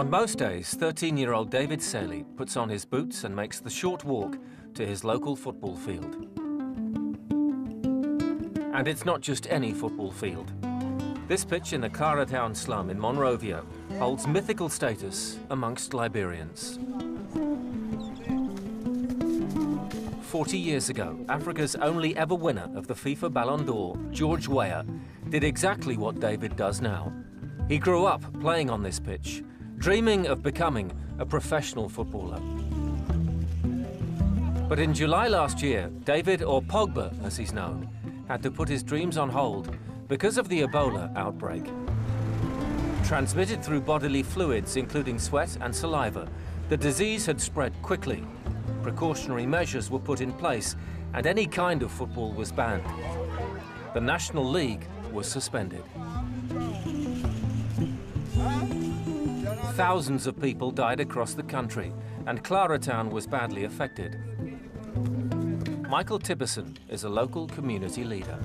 On most days, 13-year-old David Saley puts on his boots and makes the short walk to his local football field. And it's not just any football field. This pitch in the Clara Town slum in Monrovia holds mythical status amongst Liberians. 40 years ago, Africa's only ever winner of the FIFA Ballon d'Or, George Weah, did exactly what David does now. He grew up playing on this pitch, dreaming of becoming a professional footballer. But in July last year, David, or Pogba as he's known, had to put his dreams on hold because of the Ebola outbreak. Transmitted through bodily fluids, including sweat and saliva, the disease had spread quickly. Precautionary measures were put in place, and any kind of football was banned. The National League was suspended. Thousands of people died across the country, and Clara Town was badly affected. Michael Tiberson is a local community leader.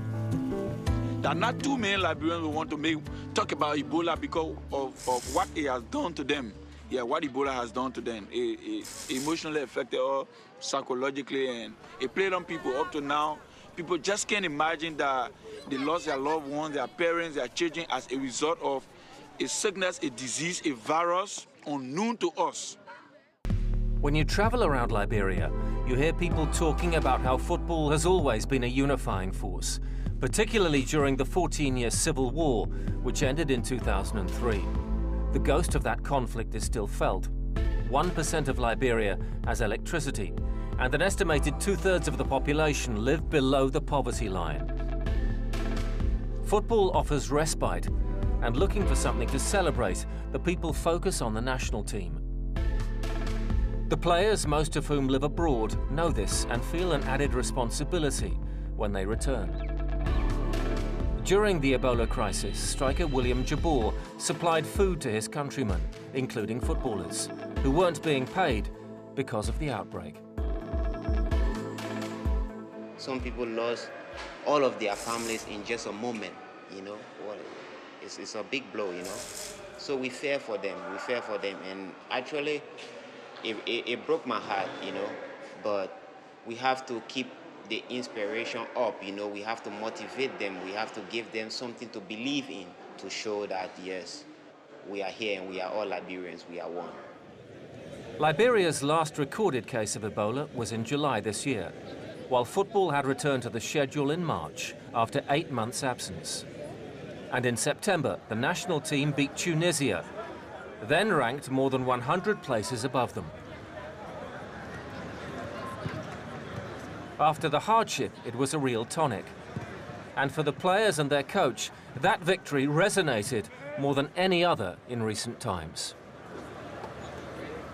There are not too many Liberians who want to talk about Ebola because of what it has done to them. Yeah, what Ebola has done to them. It emotionally affected us, psychologically, and it played on people up to now. People just can't imagine that they lost their loved ones, their parents, their children as a result of a sickness, a disease, a virus unknown to us. When you travel around Liberia, you hear people talking about how football has always been a unifying force, particularly during the 14-year civil war, which ended in 2003. The ghost of that conflict is still felt. 1% of Liberia has electricity, and an estimated 2/3 of the population live below the poverty line. Football offers respite, and looking for something to celebrate, the people focus on the national team. The players, most of whom live abroad, know this and feel an added responsibility when they return. During the Ebola crisis, striker William Jabor supplied food to his countrymen, including footballers, who weren't being paid because of the outbreak. Some people lost all of their families in just a moment, you know. It's a big blow, you know. So we fear for them, and actually it broke my heart, you know, but we have to keep the inspiration up, you know. We have to motivate them, we have to give them something to believe in, to show that, yes, we are here and we are all Liberians, we are one. Liberia's last recorded case of Ebola was in July this year, while football had returned to the schedule in March after 8 months' absence. And in September, the national team beat Tunisia, then ranked more than 100 places above them. After the hardship, it was a real tonic. And for the players and their coach, that victory resonated more than any other in recent times.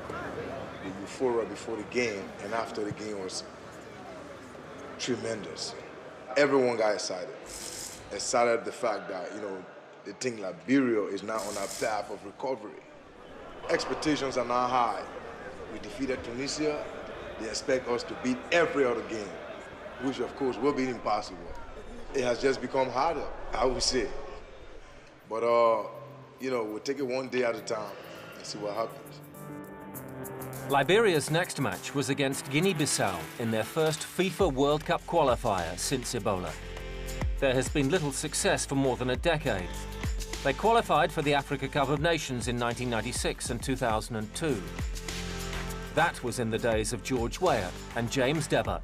The euphoria before the game and after the game was tremendous. Everyone got excited. Excited at the fact that, you know, they think Liberia is now on a path of recovery. Expectations are now high. We defeated Tunisia. They expect us to beat every other game, which of course will be impossible. It has just become harder, I would say. But, you know, we'll take it one day at a time and see what happens. Liberia's next match was against Guinea-Bissau in their first FIFA World Cup qualifier since Ebola. There has been little success for more than a decade. They qualified for the Africa Cup of Nations in 1996 and 2002. That was in the days of George Weah and James Debba,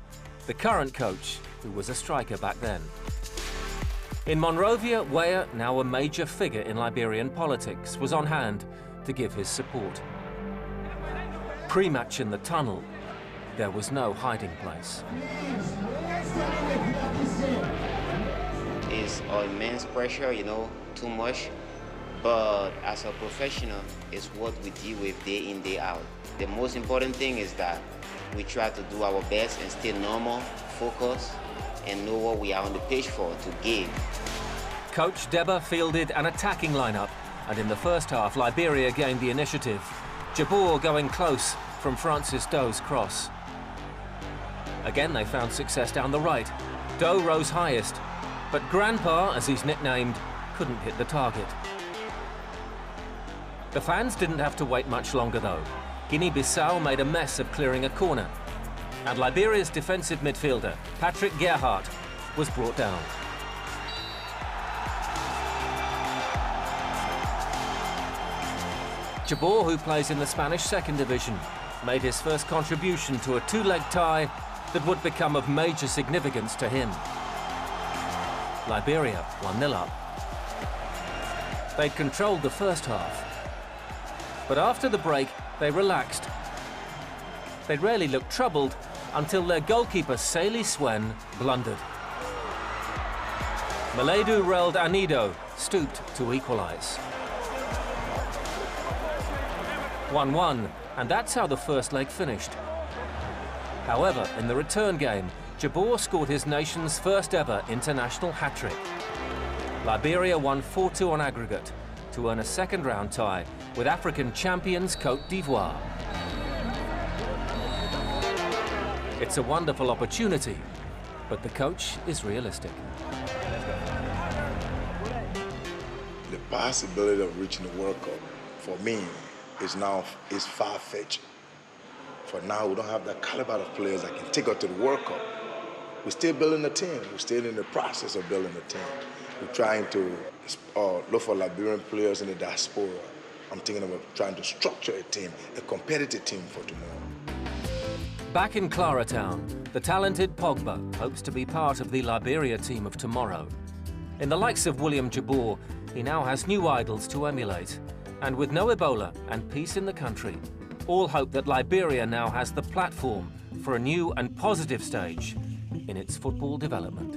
the current coach, who was a striker back then. In Monrovia, Weah, now a major figure in Liberian politics, was on hand to give his support. Pre-match in the tunnel, there was no hiding place. It's immense pressure, you know, too much. But as a professional, it's what we deal with day in, day out. The most important thing is that we try to do our best and stay normal, focused, and know what we are on the pitch for, to give. Coach Debba fielded an attacking lineup, and in the first half, Liberia gained the initiative. Jabor going close from Francis Doe's cross. Again, they found success down the right. Doe rose highest, but Grandpa, as he's nicknamed, couldn't hit the target. The fans didn't have to wait much longer, though. Guinea-Bissau made a mess of clearing a corner, and Liberia's defensive midfielder, Patrick Gerhardt, was brought down. Jabor, who plays in the Spanish second division, made his first contribution to a two-leg tie that would become of major significance to him. Liberia 1-0 up. They'd controlled the first half, but after the break, they relaxed. They rarely looked troubled until their goalkeeper, Sali Swen, blundered. Maledou Reld Anido stooped to equalise. 1-1, and that's how the first leg finished. However, in the return game, Jabor scored his nation's first ever international hat-trick. Liberia won 4-2 on aggregate to earn a second-round tie with African champions Côte d'Ivoire. It's a wonderful opportunity, but the coach is realistic. The possibility of reaching the World Cup, for me, is far-fetched. For now, we don't have the caliber of players that can take us to the World Cup. We're still building a team. We're still in the process of building a team. We're trying to look for Liberian players in the diaspora. I'm thinking about trying to structure a team, a competitive team for tomorrow. Back in Claratown, the talented Pogba hopes to be part of the Liberia team of tomorrow. In the likes of William Jabor, he now has new idols to emulate. And with no Ebola and peace in the country, all hope that Liberia now has the platform for a new and positive stage in its football development.